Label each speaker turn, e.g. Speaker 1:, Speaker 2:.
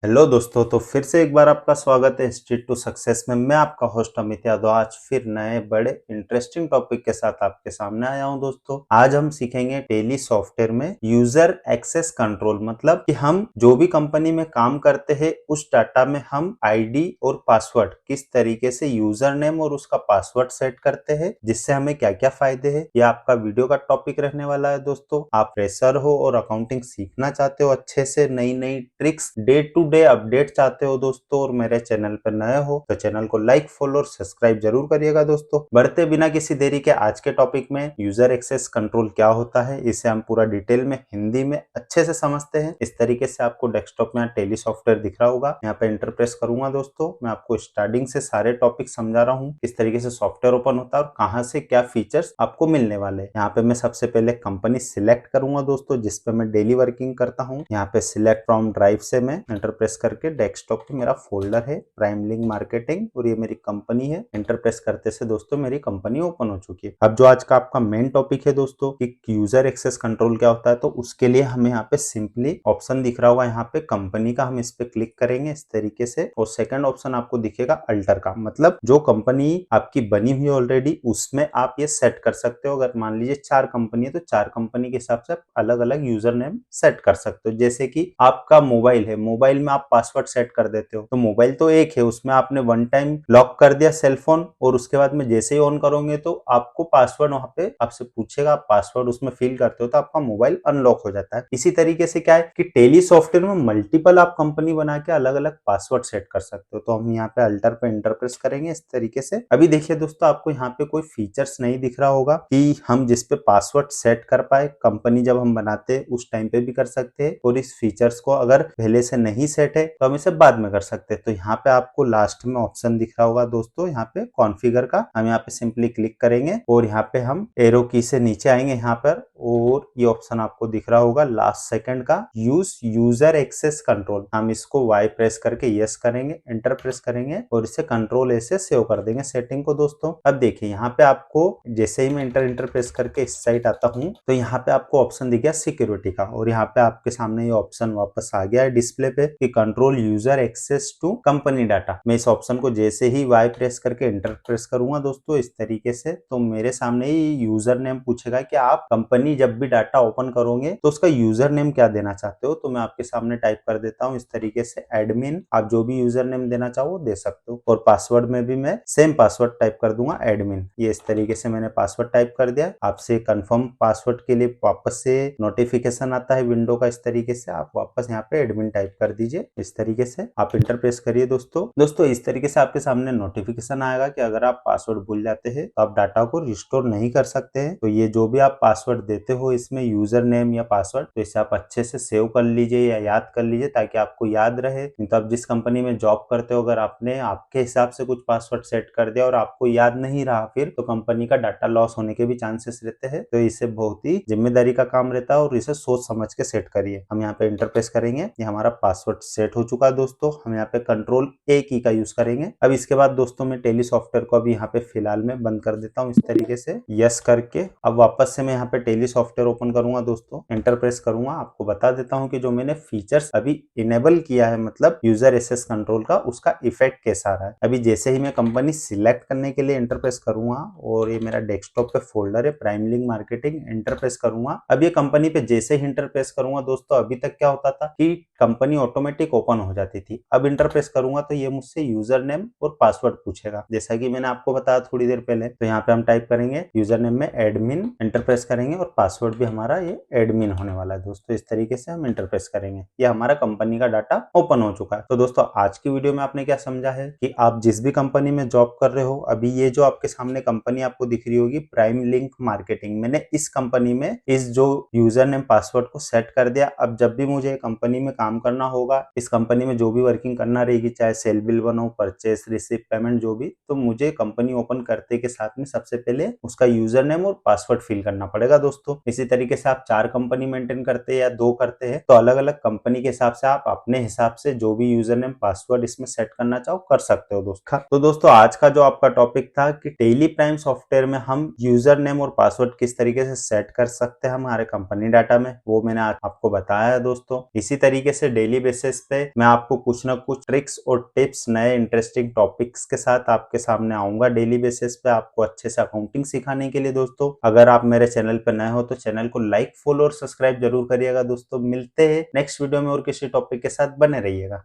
Speaker 1: Hello दोस्तों, तो फिर से एक बार आपका स्वागत है स्ट्रीट टू सक्सेस में। मैं आपका होस्ट अमित यादव आज फिर नए बड़े इंटरेस्टिंग टॉपिक के साथ आपके सामने आया हूं। दोस्तों, आज हम सीखेंगे टेली सॉफ्टवेयर में यूजर एक्सेस कंट्रोल। मतलब कि हम जो भी कंपनी में काम करते हैं उस डाटा में हम आईडी और पासवर्ड किस तरीके से यूजर नेम और उसका पासवर्ड सेट करते हैं, जिससे हमें क्या क्या फायदे हैं। यह आपका वीडियो का टॉपिक रहने वाला है। दोस्तों, आप फ्रेशर हो और अकाउंटिंग सीखना चाहते हो अच्छे से, नई नई tricks, day to day update चाहते हो दोस्तों, और मेरे चैनल पर नए हो तो चैनल को लाइक, फॉलो और सब्सक्राइब जरूर करिएगा। दोस्तों, बढ़ते बिना किसी देरी के आज के टॉपिक में यूजर एक्सेस कंट्रोल क्या होता है, इसे हम पूरा डिटेल में हिंदी में अच्छे से समझते हैं। इस तरीके से आपको डेस्कटॉप में टेली सॉफ्टवेयर दिख रहा होगा, यहाँ पे एंटर प्रेस करूंगा। दोस्तों, मैं आपको स्टार्टिंग से सारे टॉपिक समझा रहा हूँ, किस तरीके से सॉफ्टवेयर ओपन होता है और कहाँ से क्या फीचर्स आपको मिलने वाले हैं। यहाँ पे मैं सबसे पहले कंपनी सिलेक्ट करूंगा दोस्तों, जिसपे मैं डेली वर्किंग करता हूँ। यहाँ पे सिलेक्ट फ्रॉम ड्राइव से मैं एंटर प्रेस करके डेस्कटॉप पे मेरा फोल्डर है प्राइम लिंक मार्केटिंग और ये मेरी कंपनी है। एंटर प्रेस करते से दोस्तों मेरी कंपनी ओपन हो चुकी है। अब जो आज का आपका मेन टॉपिक है दोस्तों कि यूजर एक्सेस कंट्रोल क्या होता है, तो उसके लिए हमें यहाँ पे सिंपली ऑप्शन दिख रहा होगा, यहाँ पे कंपनी का, हम इस पे क्लिक करेंगे इस तरीके से। और सेकंड ऑप्शन आपको दिखेगा अल्टर का, मतलब जो कंपनी आपकी बनी हुई है ऑलरेडी उसमें आप ये सेट कर सकते हो। अगर मान लीजिए 4 कंपनी है तो 4 कंपनी के हिसाब से आप अलग अलग यूजर नेम सेट कर सकते हो। जैसे कि आपका मोबाइल है, मोबाइल में आप पासवर्ड सेट कर देते हो, तो मोबाइल तो एक है, उसमें आपने वन टाइम लॉक कर दिया सेल फोन, और उसके बाद में जैसे ही ऑन करोगे तो आपको पासवर्ड वहां पे आपसे पूछेगा, आप पासवर्ड उसमें फिल करते हो तो आपका मोबाइल अनलॉक हो जाता है। इसी तरीके से क्या है कि टेली सॉफ्टवेयर में मल्टीपल आप कंपनी बना के अलग अलग पासवर्ड सेट कर सकते हो। तो हम यहाँ पे अल्टर पे एंटर प्रेस करेंगे इस तरीके से। अभी देखिए दोस्तों, आपको यहाँ पे कोई फीचर्स नहीं दिख रहा होगा कि हम जिस पे पासवर्ड सेट कर पाए, कंपनी जब हम बनाते हैं उस टाइम पे भी कर सकते हैं, और इस फीचर्स को अगर पहले से नहीं सेट है तो हम इसे बाद में कर सकते हैं। तो यहाँ पे आपको लास्ट में ऑप्शन दिख रहा होगा दोस्तों, यहाँ पे कॉन्फ़िगर का, हम यहाँ पे सिंपली क्लिक करेंगे और यहाँ पे हम एरो की से नीचे आएंगे यहाँ पर, और ये ऑप्शन आपको दिख रहा होगा लास्ट सेकंड का, यूज यूजर एक्सेस कंट्रोल। हम इसको वाई प्रेस करके यस करेंगे, एंटर प्रेस करेंगे और इसे कंट्रोल ए से सेव कर देंगे सेटिंग को। दोस्तों, अब देखिए यहाँ पे आपको जैसे ही मैं एंटर प्रेस करके इस साइड आता हूँ तो यहाँ पे आपको ऑप्शन दिख गया सिक्योरिटी का, और यहाँ पे आपके सामने ये ऑप्शन वापस आ गया है डिस्प्ले पे कि control user access to company data. मैं इस ऑप्शन को जैसे ही वाई प्रेस करके एंटर प्रेस करूंगा दोस्तों इस तरीके से, तो मेरे सामने ही यूजर नेम पूछेगा कि आप कंपनी जब भी डाटा ओपन करोगे तो उसका यूजर नेम क्या देना चाहते हो। तो मैं आपके सामने टाइप कर देता हूँ इस तरीके से एडमिन। आप जो भी यूजर नेम देना चाहो वो दे सकते हो, और पासवर्ड में भी मैं सेम पासवर्ड टाइप कर दूंगा एडमिन। ये इस तरीके से मैंने पासवर्ड टाइप कर दिया। आपसे कंफर्म पासवर्ड के लिए वापस से नोटिफिकेशन आता है विंडो का, इस तरीके से आप वापस यहाँ पे एडमिन टाइप कर दीजिए। इस तरीके से आप इंटर प्रेस करिए दोस्तों इस तरीके से आपके सामने नोटिफिकेशन आएगा कि अगर आप पासवर्ड भूल जाते हैं तो आप डाटा को रिस्टोर नहीं कर सकते हैं। तो ये जो भी आप पासवर्ड देते हो इसमें यूजर नेम या पासवर्ड, तो इसे आप अच्छे से सेव कर लीजिए या याद कर लीजिए ताकि आपको याद रहे। नहीं तो आप जिस कंपनी में जॉब करते हो, अगर आपने आपके हिसाब से कुछ पासवर्ड सेट कर दिया और आपको याद नहीं रहा फिर, तो कंपनी का डाटा लॉस होने के भी चांसेस रहते हैं। तो इसे बहुत ही जिम्मेदारी का काम रहता है और इसे सोच समझ के सेट करिए। हम यहाँ पे इंटर प्रेस करेंगे, ये हमारा पासवर्ड सेट हो चुका है दोस्तों। हम यहाँ पे कंट्रोल ए की का यूज करेंगे। अब इसके बाद दोस्तों मैं टेली सॉफ्टवेयर को अभी यहाँ पे फिलहाल में बंद कर देता हूँ इस तरीके से यस करके। अब वापस से मैं यहाँ पे टेली सॉफ्टवेयर ओपन करूंगा दोस्तों, एंटर प्रेस करूंगा। आपको बता देता हूँ कि जो मैंने फीचर्स अभी इनेबल किया है, मतलब यूजर एक्सेस कंट्रोल का, उसका इफेक्ट कैसा रहा है। अभी जैसे ही मैं कंपनी सिलेक्ट करने के लिए एंटर प्रेस करूंगा, और ये मेरा डेस्कटॉप पे फोल्डर है prime link marketing, enter press करूंगा। अब ये कंपनी पे जैसे ही इंटर प्रेस करूंगा दोस्तों, अभी तक क्या होता था कि कंपनी ऑटोमेटिक ओपन हो जाती थी। अब इंटर प्रेस करूंगा तो ये मुझसे यूजर नेम और पासवर्ड पूछेगा, जैसा कि मैंने आपको बताया थोड़ी देर पहले। तो यहाँ पे हम टाइप करेंगे यूजर नेम में एडमिन, एंटर प्रेस करेंगे, और पासवर्ड भी हमारा ये एडमिन होने वाला है दोस्तों। इस तरीके से हम इंटर प्रेस करेंगे, ये हमारा कंपनी का डाटा ओपन हो चुका है। तो दोस्तों आज की वीडियो में आपने क्या समझा है कि आप जिस भी कंपनी में जॉब कर रहे हो, अभी ये जो आपके सामने कंपनी आपको दिख रही होगी प्राइम लिंक मार्केटिंग, मैंने इस कंपनी में इस जो यूजर नेम पासवर्ड को सेट कर दिया। अब जब भी मुझे कंपनी में काम करना होगा, इस कंपनी में जो भी वर्किंग करना रहेगी, चाहे सेल बिल बनो, परचेस, रिसिप्ट, पेमेंट, जो भी, तो मुझे कंपनी ओपन करते के साथ में सबसे पहले उसका यूजर नेम और पासवर्ड फिल करना पड़ेगा दोस्तों। इसी तरीके से आप 4 कंपनी मेंटेन करते हैं या 2 करते हैं तो अलग अलग कंपनी के हिसाब से आप अपने हिसाब से जो भी यूजर नेम पासवर्ड इसमें सेट करना चाहो कर सकते हो दोस्तों। तो दोस्तों आज का जो आपका टॉपिक था कि टेली प्राइम सॉफ्टवेयर में हम यूजर नेम और पासवर्ड किस तरीके से सेट कर सकते हैं हमारे कंपनी डाटा में, वो मैंने आपको बताया है दोस्तों। इसी तरीके से डेली बेसिस बेसिस पे मैं आपको कुछ ना कुछ ट्रिक्स और टिप्स नए इंटरेस्टिंग टॉपिक्स के साथ आपके सामने आऊंगा डेली बेसिस पे आपको अच्छे से अकाउंटिंग सिखाने के लिए। दोस्तों अगर आप मेरे चैनल पर नए हो तो चैनल को लाइक, फॉलो और सब्सक्राइब जरूर करिएगा। दोस्तों मिलते हैं नेक्स्ट वीडियो में और किसी टॉपिक के साथ, बने रहिएगा।